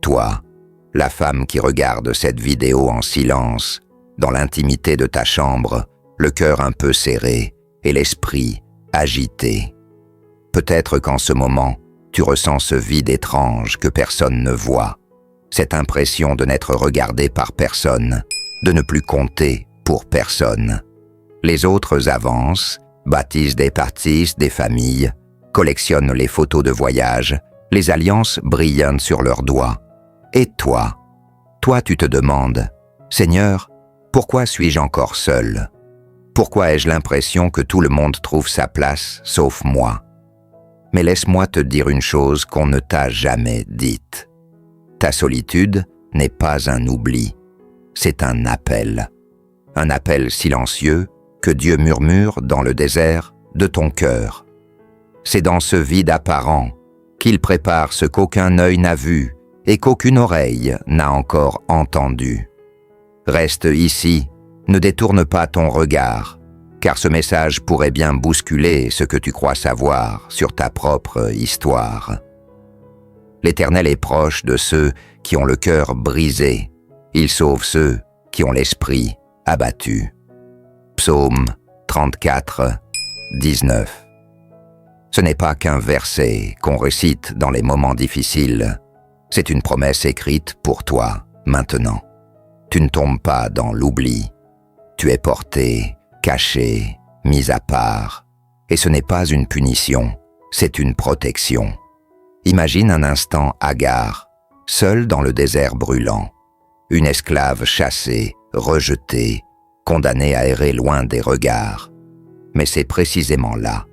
Toi, la femme qui regarde cette vidéo en silence, dans l'intimité de ta chambre, le cœur un peu serré et l'esprit agité. Peut-être qu'en ce moment, tu ressens ce vide étrange que personne ne voit, cette impression de n'être regardé par personne, de ne plus compter pour personne. Les autres avancent, bâtissent des parties, des familles, collectionnent les photos de voyage, les alliances brillent sur leurs doigts. Et toi, tu te demandes, « Seigneur, pourquoi suis-je encore seul? Pourquoi ai-je l'impression que tout le monde trouve sa place, sauf moi ?» Mais laisse-moi te dire une chose qu'on ne t'a jamais dite. Ta solitude n'est pas un oubli, c'est un appel silencieux que Dieu murmure dans le désert de ton cœur. C'est dans ce vide apparent qu'il prépare ce qu'aucun œil n'a vu et qu'aucune oreille n'a encore entendu. Reste ici, ne détourne pas ton regard, car ce message pourrait bien bousculer ce que tu crois savoir sur ta propre histoire. L'Éternel est proche de ceux qui ont le cœur brisé. Il sauve ceux qui ont l'esprit abattu. Psaume 34, 19. Ce n'est pas qu'un verset qu'on récite dans les moments difficiles. C'est une promesse écrite pour toi, maintenant. Tu ne tombes pas dans l'oubli. Tu es porté, caché, mis à part. Et ce n'est pas une punition, c'est une protection. Imagine un instant Agar, seule dans le désert brûlant. Une esclave chassée, rejetée, condamnée à errer loin des regards. Mais c'est précisément là,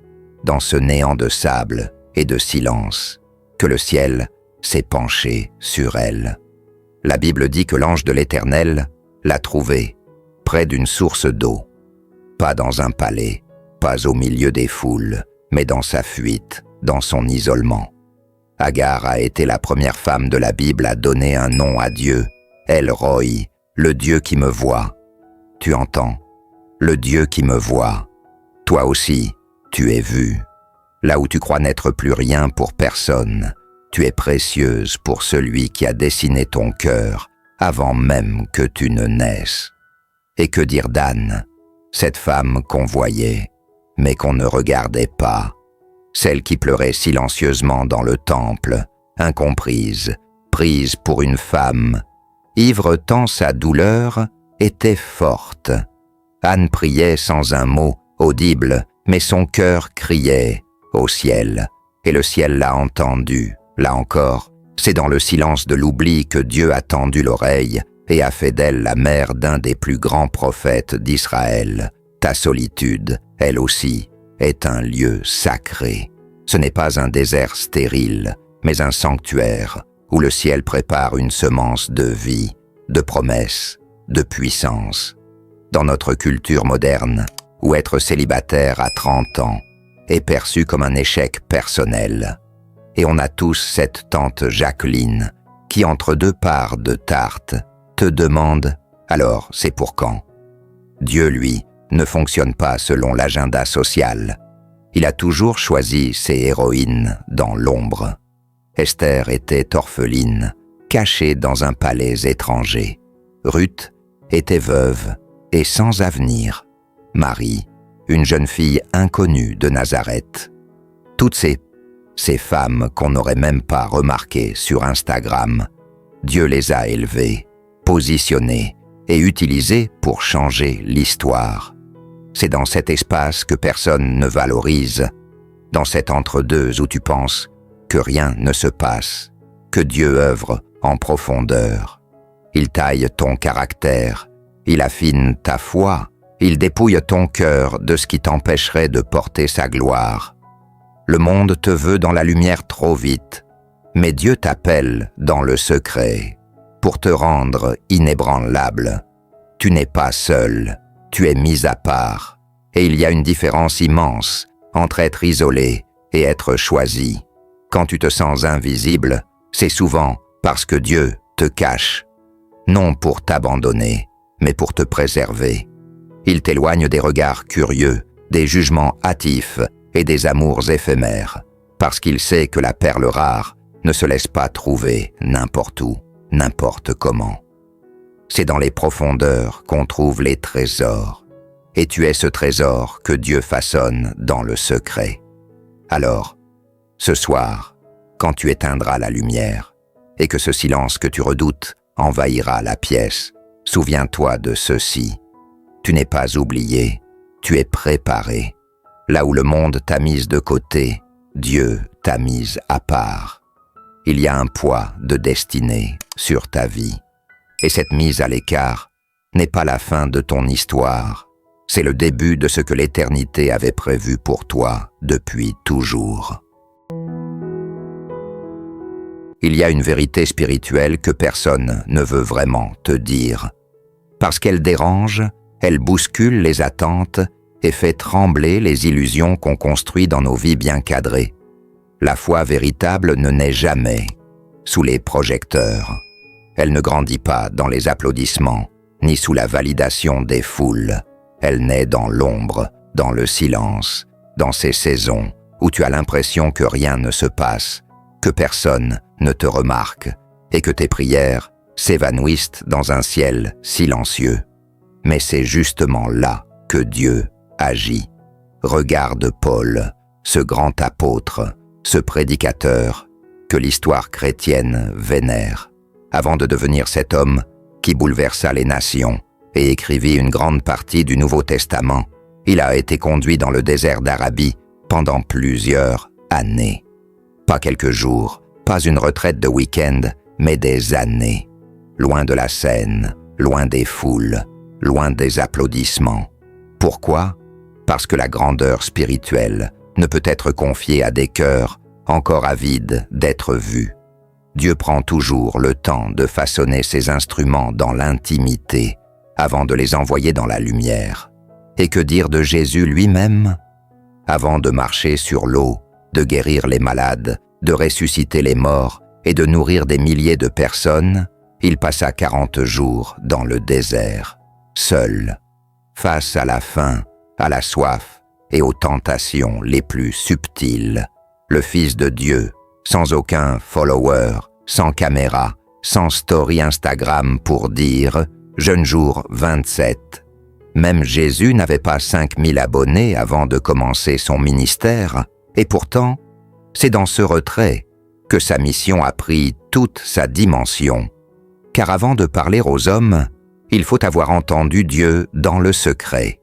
dans ce néant de sable et de silence, que le ciel s'est penché sur elle. La Bible dit que l'ange de l'Éternel l'a trouvée près d'une source d'eau. Pas dans un palais, pas au milieu des foules, mais dans sa fuite, dans son isolement. Agar a été la première femme de la Bible à donner un nom à Dieu, El Roi, le Dieu qui me voit. Tu entends? Le Dieu qui me voit. Toi aussi, tu es vue. Là où tu crois n'être plus rien pour personne, tu es précieuse pour celui qui a dessiné ton cœur avant même que tu ne naisses. Et que dire d'Anne, cette femme qu'on voyait, mais qu'on ne regardait pas, celle qui pleurait silencieusement dans le temple, incomprise, prise pour une femme, ivre tant sa douleur était forte. Anne priait sans un mot audible, mais son cœur criait au ciel, et le ciel l'a entendu. Là encore, c'est dans le silence de l'oubli que Dieu a tendu l'oreille et a fait d'elle la mère d'un des plus grands prophètes d'Israël. Ta solitude, elle aussi, est un lieu sacré. Ce n'est pas un désert stérile, mais un sanctuaire où le ciel prépare une semence de vie, de promesses, de puissance. Dans notre culture moderne, où être célibataire à 30 ans est perçu comme un échec personnel, et on a tous cette tante Jacqueline qui, entre deux parts de tarte, te demande « Alors, c'est pour quand ?» Dieu, lui, ne fonctionne pas selon l'agenda social. Il a toujours choisi ses héroïnes dans l'ombre. Esther était orpheline, cachée dans un palais étranger. Ruth était veuve et sans avenir. Marie, une jeune fille inconnue de Nazareth. Toutes ces femmes qu'on n'aurait même pas remarquées sur Instagram, Dieu les a élevées, positionnées et utilisées pour changer l'histoire. C'est dans cet espace que personne ne valorise, dans cet entre-deux où tu penses que rien ne se passe, que Dieu œuvre en profondeur. Il taille ton caractère, il affine ta foi, il dépouille ton cœur de ce qui t'empêcherait de porter sa gloire. Le monde te veut dans la lumière trop vite, mais Dieu t'appelle dans le secret pour te rendre inébranlable. Tu n'es pas seul, tu es mis à part, et il y a une différence immense entre être isolé et être choisi. Quand tu te sens invisible, c'est souvent parce que Dieu te cache, non pour t'abandonner, mais pour te préserver. Il t'éloigne des regards curieux, des jugements hâtifs et des amours éphémères, parce qu'il sait que la perle rare ne se laisse pas trouver n'importe où, n'importe comment. C'est dans les profondeurs qu'on trouve les trésors, et tu es ce trésor que Dieu façonne dans le secret. Alors, ce soir, quand tu éteindras la lumière, et que ce silence que tu redoutes envahira la pièce, souviens-toi de ceci. Tu n'es pas oublié, tu es préparé. Là où le monde t'a mise de côté, Dieu t'a mise à part. Il y a un poids de destinée sur ta vie. Et cette mise à l'écart n'est pas la fin de ton histoire. C'est le début de ce que l'éternité avait prévu pour toi depuis toujours. Il y a une vérité spirituelle que personne ne veut vraiment te dire. Parce qu'elle dérange, elle bouscule les attentes et fait trembler les illusions qu'on construit dans nos vies bien cadrées. La foi véritable ne naît jamais sous les projecteurs. Elle ne grandit pas dans les applaudissements, ni sous la validation des foules. Elle naît dans l'ombre, dans le silence, dans ces saisons où tu as l'impression que rien ne se passe, que personne ne te remarque et que tes prières s'évanouissent dans un ciel silencieux. Mais c'est justement là que Dieu agit. Regarde Paul, ce grand apôtre, ce prédicateur que l'histoire chrétienne vénère, avant de devenir cet homme qui bouleversa les nations et écrivit une grande partie du Nouveau Testament. Il a été conduit dans le désert d'Arabie pendant plusieurs années. Pas quelques jours, pas une retraite de week-end, mais des années. Loin de la scène, loin des foules, loin des applaudissements. Pourquoi ? Parce que la grandeur spirituelle ne peut être confiée à des cœurs encore avides d'être vus. Dieu prend toujours le temps de façonner ses instruments dans l'intimité avant de les envoyer dans la lumière. Et que dire de Jésus lui-même ? Avant de marcher sur l'eau, de guérir les malades, de ressusciter les morts et de nourrir des milliers de personnes, il passa 40 jours dans le désert, seul, face à la faim, à la soif et aux tentations les plus subtiles. Le Fils de Dieu, sans aucun follower, sans caméra, sans story Instagram pour dire « Jeûne jour 27 ». Même Jésus n'avait pas 5000 abonnés avant de commencer son ministère, et pourtant, c'est dans ce retrait que sa mission a pris toute sa dimension. Car avant de parler aux hommes, il faut avoir entendu Dieu dans le secret.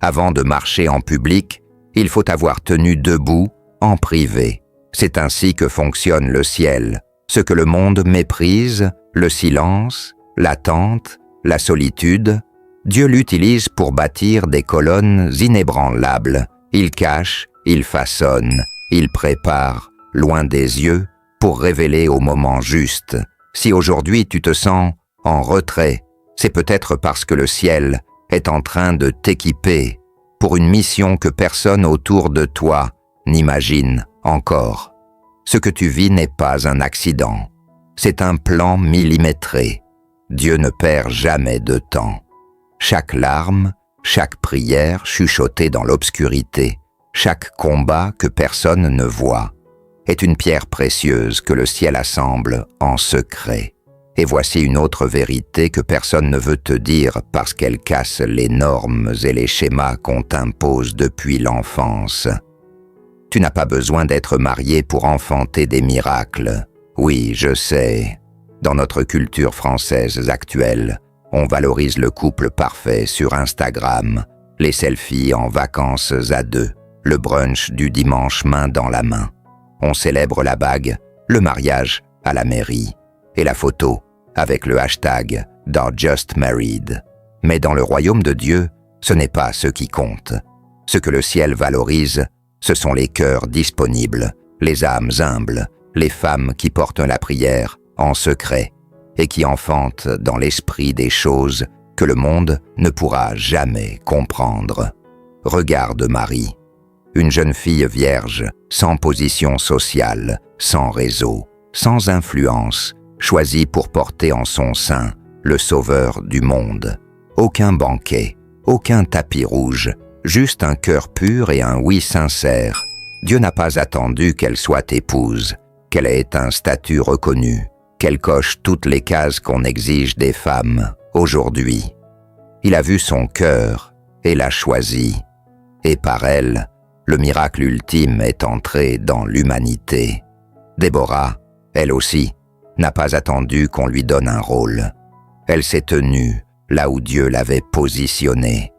Avant de marcher en public, il faut avoir tenu debout en privé. C'est ainsi que fonctionne le ciel. Ce que le monde méprise, le silence, l'attente, la solitude, Dieu l'utilise pour bâtir des colonnes inébranlables. Il cache, il façonne, il prépare, loin des yeux, pour révéler au moment juste. Si aujourd'hui tu te sens en retrait, c'est peut-être parce que le ciel est en train de t'équiper pour une mission que personne autour de toi n'imagine encore. Ce que tu vis n'est pas un accident, c'est un plan millimétré. Dieu ne perd jamais de temps. Chaque larme, chaque prière chuchotée dans l'obscurité, chaque combat que personne ne voit, est une pierre précieuse que le ciel assemble en secret. Et voici une autre vérité que personne ne veut te dire parce qu'elle casse les normes et les schémas qu'on t'impose depuis l'enfance. Tu n'as pas besoin d'être marié pour enfanter des miracles. Oui, je sais. Dans notre culture française actuelle, on valorise le couple parfait sur Instagram, les selfies en vacances à deux, le brunch du dimanche main dans la main. On célèbre la bague, le mariage à la mairie et la photo avec le hashtag #JustMarried. Mais dans le royaume de Dieu, ce n'est pas ce qui compte. Ce que le ciel valorise, ce sont les cœurs disponibles, les âmes humbles, les femmes qui portent la prière en secret et qui enfantent dans l'esprit des choses que le monde ne pourra jamais comprendre. Regarde Marie, une jeune fille vierge, sans position sociale, sans réseau, sans influence, choisie pour porter en son sein le Sauveur du monde. Aucun banquet, aucun tapis rouge, juste un cœur pur et un oui sincère. Dieu n'a pas attendu qu'elle soit épouse. qu'elle ait un statut reconnu, qu'elle coche toutes les cases qu'on exige des femmes aujourd'hui. Il a vu son cœur et l'a choisi, et par elle, le miracle ultime est entré dans l'humanité. Déborah, elle aussi, n'a pas attendu qu'on lui donne un rôle. Elle s'est tenue là où Dieu l'avait positionnée,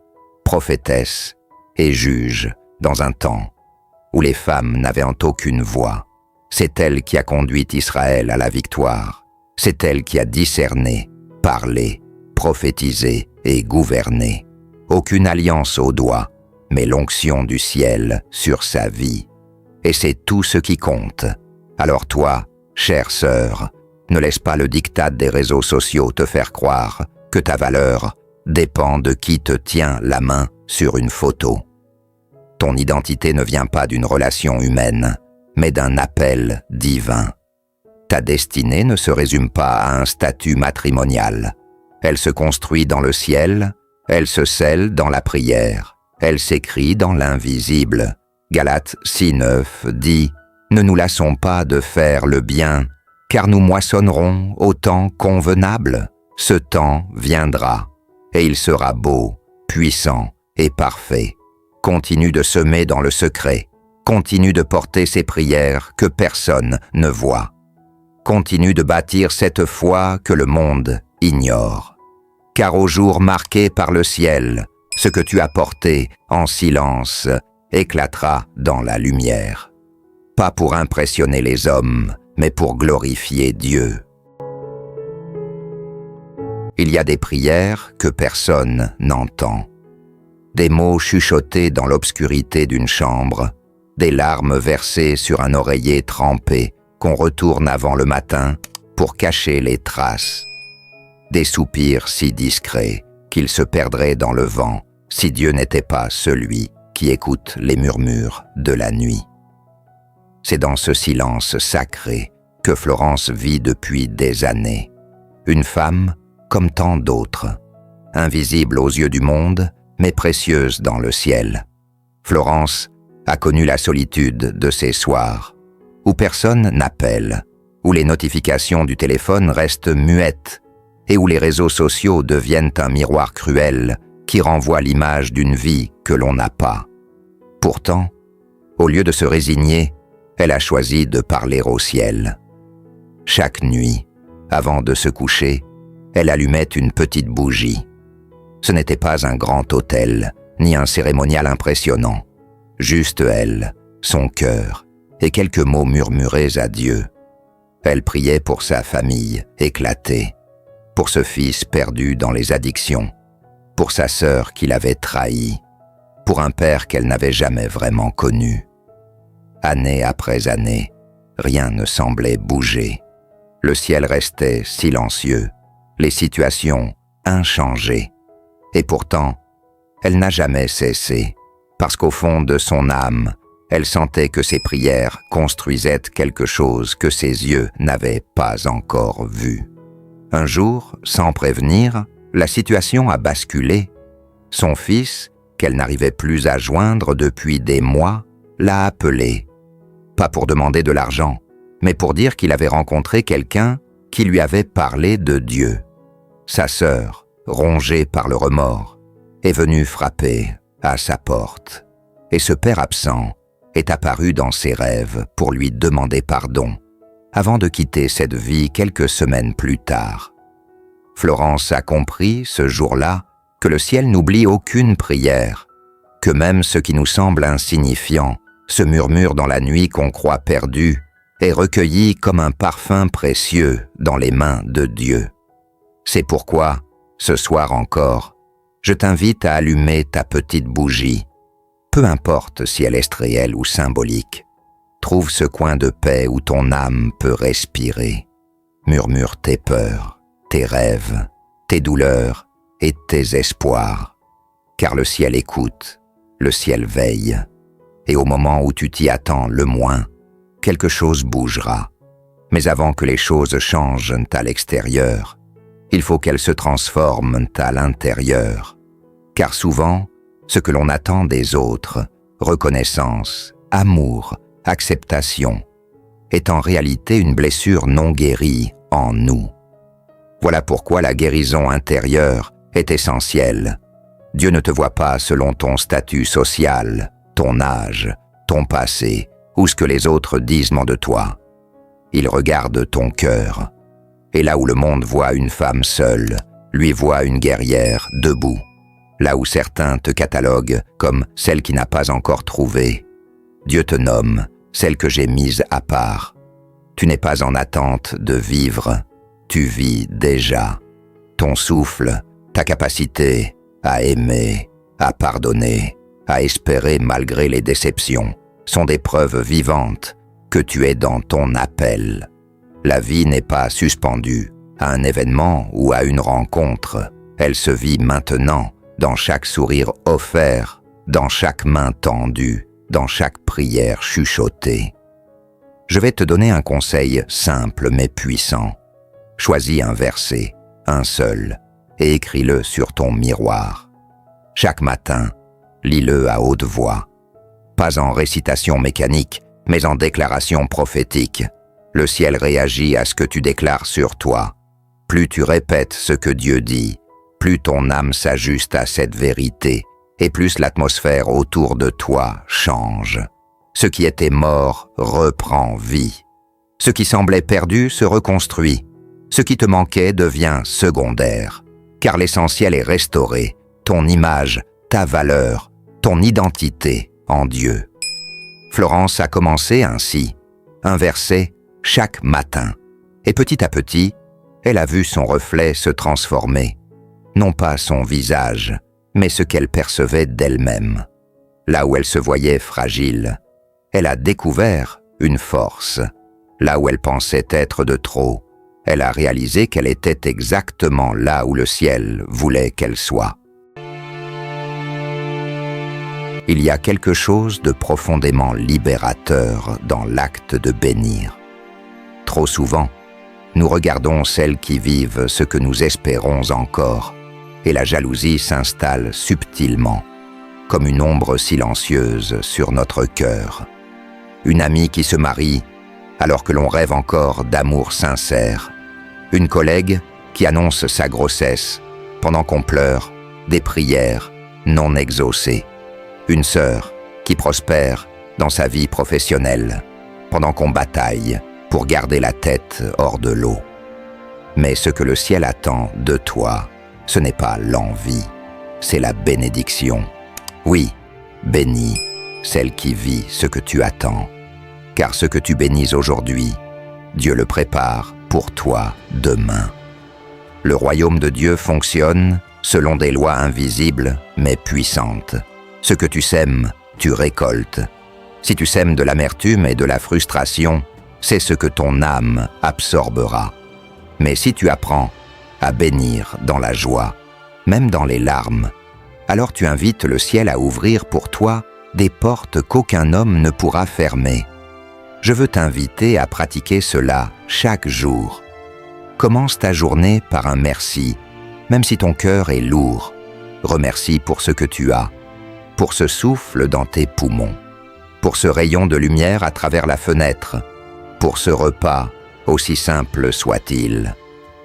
prophétesse et juge dans un temps où les femmes n'avaient aucune voix. C'est elle qui a conduit Israël à la victoire. C'est elle qui a discerné, parlé, prophétisé et gouverné. Aucune alliance au doigt, mais l'onction du ciel sur sa vie. Et c'est tout ce qui compte. Alors toi, chère sœur, ne laisse pas le diktat des réseaux sociaux te faire croire que ta valeur dépend de qui te tient la main sur une photo. Ton identité ne vient pas d'une relation humaine, mais d'un appel divin. Ta destinée ne se résume pas à un statut matrimonial. Elle se construit dans le ciel, elle se scelle dans la prière, elle s'écrit dans l'invisible. Galates 6:9 dit « Ne nous lassons pas de faire le bien, car nous moissonnerons au temps convenable. Ce temps viendra, et il sera beau, puissant et parfait. Continue de semer dans le secret. Continue de porter ces prières que personne ne voit. Continue de bâtir cette foi que le monde ignore. Car au jour marqué par le ciel, ce que tu as porté en silence éclatera dans la lumière. Pas pour impressionner les hommes, mais pour glorifier Dieu. Il y a des prières que personne n'entend. Des mots chuchotés dans l'obscurité d'une chambre, des larmes versées sur un oreiller trempé qu'on retourne avant le matin pour cacher les traces. Des soupirs si discrets qu'ils se perdraient dans le vent si Dieu n'était pas celui qui écoute les murmures de la nuit. C'est dans ce silence sacré que Florence vit depuis des années. Une femme comme tant d'autres, invisible aux yeux du monde, mais précieuse dans le ciel. Florence a connu la solitude de ces soirs, où personne n'appelle, où les notifications du téléphone restent muettes et où les réseaux sociaux deviennent un miroir cruel qui renvoie l'image d'une vie que l'on n'a pas. Pourtant, au lieu de se résigner, elle a choisi de parler au ciel. Chaque nuit, avant de se coucher, elle allumait une petite bougie. Ce n'était pas un grand autel, ni un cérémonial impressionnant. Juste elle, son cœur, et quelques mots murmurés à Dieu. Elle priait pour sa famille éclatée, pour ce fils perdu dans les addictions, pour sa sœur qui l'avait trahi, pour un père qu'elle n'avait jamais vraiment connu. Année après année, rien ne semblait bouger. Le ciel restait silencieux, les situations inchangées. Et pourtant, elle n'a jamais cessé, parce qu'au fond de son âme, elle sentait que ses prières construisaient quelque chose que ses yeux n'avaient pas encore vu. Un jour, sans prévenir, la situation a basculé. Son fils, qu'elle n'arrivait plus à joindre depuis des mois, l'a appelé. Pas pour demander de l'argent, mais pour dire qu'il avait rencontré quelqu'un qui lui avait parlé de Dieu. Sa sœur, rongée par le remords, est venue frapper à sa porte. Et ce père absent est apparu dans ses rêves pour lui demander pardon, avant de quitter cette vie quelques semaines plus tard. Florence a compris, ce jour-là, que le ciel n'oublie aucune prière, que même ce qui nous semble insignifiant, ce murmure dans la nuit qu'on croit perdu, est recueilli comme un parfum précieux dans les mains de Dieu. C'est pourquoi, ce soir encore, je t'invite à allumer ta petite bougie. Peu importe si elle est réelle ou symbolique, trouve ce coin de paix où ton âme peut respirer. Murmure tes peurs, tes rêves, tes douleurs et tes espoirs. Car le ciel écoute, le ciel veille. Et au moment où tu t'y attends le moins, quelque chose bougera. Mais avant que les choses changent à l'extérieur, il faut qu'elles se transforment à l'intérieur. Car souvent, ce que l'on attend des autres, reconnaissance, amour, acceptation, est en réalité une blessure non guérie en nous. Voilà pourquoi la guérison intérieure est essentielle. Dieu ne te voit pas selon ton statut social, ton âge, ton passé ou ce que les autres disent de toi. Il regarde ton cœur. Et là où le monde voit une femme seule, lui voit une guerrière debout. Là où certains te cataloguent comme celle qui n'a pas encore trouvé, Dieu te nomme celle que j'ai mise à part. Tu n'es pas en attente de vivre, tu vis déjà. Ton souffle, ta capacité à aimer, à pardonner, à espérer malgré les déceptions, sont des preuves vivantes que tu es dans ton appel. La vie n'est pas suspendue à un événement ou à une rencontre. Elle se vit maintenant, dans chaque sourire offert, dans chaque main tendue, dans chaque prière chuchotée. Je vais te donner un conseil simple mais puissant. Choisis un verset, un seul, et écris-le sur ton miroir. Chaque matin, lis-le à haute voix. Pas en récitation mécanique, mais en déclaration prophétique. Le ciel réagit à ce que tu déclares sur toi. Plus tu répètes ce que Dieu dit, plus ton âme s'ajuste à cette vérité, et plus l'atmosphère autour de toi change. Ce qui était mort reprend vie. Ce qui semblait perdu se reconstruit. Ce qui te manquait devient secondaire, car l'essentiel est restauré, ton image, ta valeur, ton identité en Dieu. Florence a commencé ainsi, un verset chaque matin, et petit à petit, elle a vu son reflet se transformer, non pas son visage, mais ce qu'elle percevait d'elle-même. Là où elle se voyait fragile, elle a découvert une force. Là où elle pensait être de trop, elle a réalisé qu'elle était exactement là où le ciel voulait qu'elle soit. Il y a quelque chose de profondément libérateur dans l'acte de bénir. Trop souvent, nous regardons celles qui vivent ce que nous espérons encore, et la jalousie s'installe subtilement, comme une ombre silencieuse sur notre cœur. Une amie qui se marie alors que l'on rêve encore d'amour sincère. Une collègue qui annonce sa grossesse pendant qu'on pleure des prières non exaucées. Une sœur qui prospère dans sa vie professionnelle pendant qu'on bataille pour garder la tête hors de l'eau. Mais ce que le ciel attend de toi, ce n'est pas l'envie, c'est la bénédiction. Oui, bénis celle qui vit ce que tu attends. Car ce que tu bénis aujourd'hui, Dieu le prépare pour toi demain. Le royaume de Dieu fonctionne selon des lois invisibles mais puissantes. Ce que tu sèmes, tu récoltes. Si tu sèmes de l'amertume et de la frustration, c'est ce que ton âme absorbera. Mais si tu apprends à bénir dans la joie, même dans les larmes, alors tu invites le ciel à ouvrir pour toi des portes qu'aucun homme ne pourra fermer. Je veux t'inviter à pratiquer cela chaque jour. Commence ta journée par un merci, même si ton cœur est lourd. Remercie pour ce que tu as, pour ce souffle dans tes poumons, pour ce rayon de lumière à travers la fenêtre, pour ce repas, aussi simple soit-il.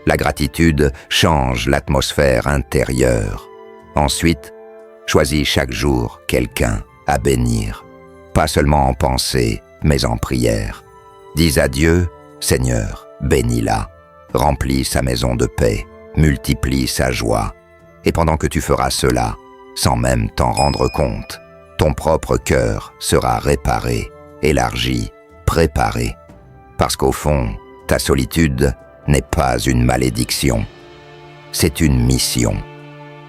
La gratitude change l'atmosphère intérieure. Ensuite, choisis chaque jour quelqu'un à bénir, pas seulement en pensée, mais en prière. Dis à Dieu, Seigneur, bénis-la, remplis sa maison de paix, multiplie sa joie. Et pendant que tu feras cela, sans même t'en rendre compte, ton propre cœur sera réparé, élargi, préparé. Parce qu'au fond, ta solitude n'est pas une malédiction, c'est une mission.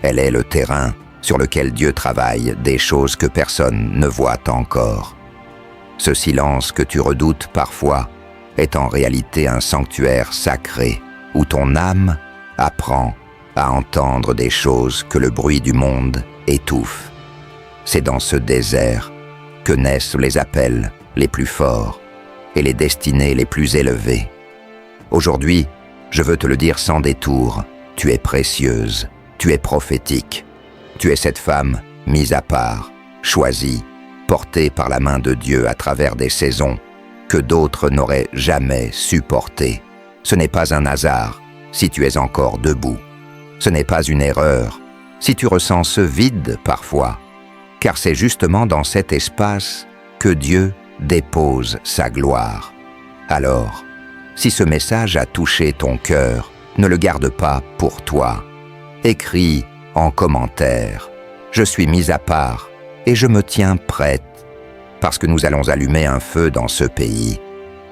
Elle est le terrain sur lequel Dieu travaille des choses que personne ne voit encore. Ce silence que tu redoutes parfois est en réalité un sanctuaire sacré où ton âme apprend à entendre des choses que le bruit du monde étouffe. C'est dans ce désert que naissent les appels les plus forts et les destinées les plus élevées. Aujourd'hui, je veux te le dire sans détour, tu es précieuse, tu es prophétique. Tu es cette femme mise à part, choisie, portée par la main de Dieu à travers des saisons, que d'autres n'auraient jamais supporté. Ce n'est pas un hasard si tu es encore debout. Ce n'est pas une erreur si tu ressens ce vide parfois, car c'est justement dans cet espace que Dieu dépose sa gloire. Alors, si ce message a touché ton cœur, ne le garde pas pour toi. Écris en commentaire « Je suis mise à part et je me tiens prête » parce que nous allons allumer un feu dans ce pays,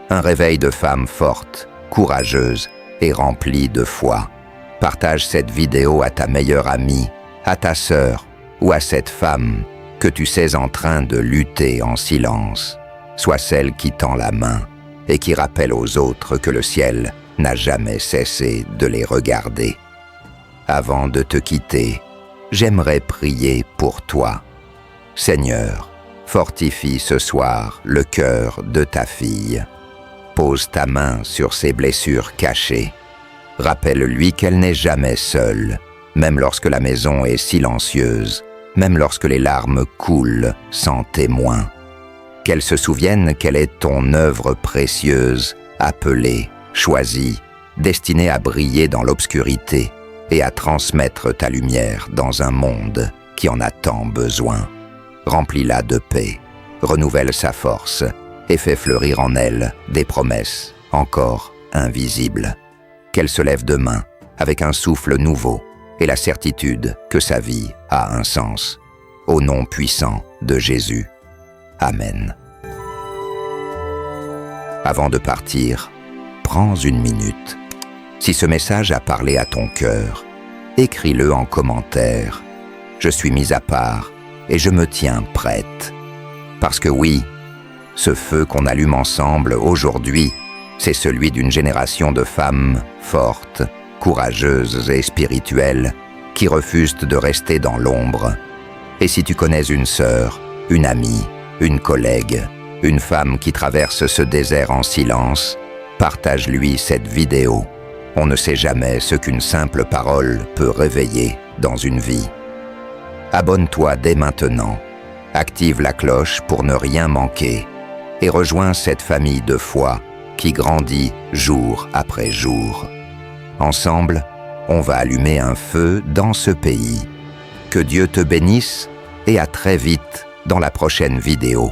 un réveil de femmes fortes, courageuses et remplies de foi. Partage cette vidéo à ta meilleure amie, à ta sœur ou à cette femme que tu sais en train de lutter en silence. Sois celle qui tend la main et qui rappelle aux autres que le ciel n'a jamais cessé de les regarder. Avant de te quitter, j'aimerais prier pour toi. Seigneur, fortifie ce soir le cœur de ta fille. Pose ta main sur ses blessures cachées. Rappelle-lui qu'elle n'est jamais seule, même lorsque la maison est silencieuse, même lorsque les larmes coulent sans témoin. Qu'elle se souvienne qu'elle est ton œuvre précieuse, appelée, choisie, destinée à briller dans l'obscurité et à transmettre ta lumière dans un monde qui en a tant besoin. Remplis-la de paix, renouvelle sa force et fais fleurir en elle des promesses encore invisibles. Qu'elle se lève demain avec un souffle nouveau et la certitude que sa vie a un sens. Au nom puissant de Jésus. Amen. Avant de partir, prends une minute. Si ce message a parlé à ton cœur, écris-le en commentaire. Je suis mise à part et je me tiens prête. Parce que oui, ce feu qu'on allume ensemble aujourd'hui, c'est celui d'une génération de femmes fortes, courageuses et spirituelles qui refusent de rester dans l'ombre. Et si tu connais une sœur, une amie, une collègue, une femme qui traverse ce désert en silence, partage-lui cette vidéo. On ne sait jamais ce qu'une simple parole peut réveiller dans une vie. Abonne-toi dès maintenant, active la cloche pour ne rien manquer et rejoins cette famille de foi qui grandit jour après jour. Ensemble, on va allumer un feu dans ce pays. Que Dieu te bénisse et à très vite dans la prochaine vidéo.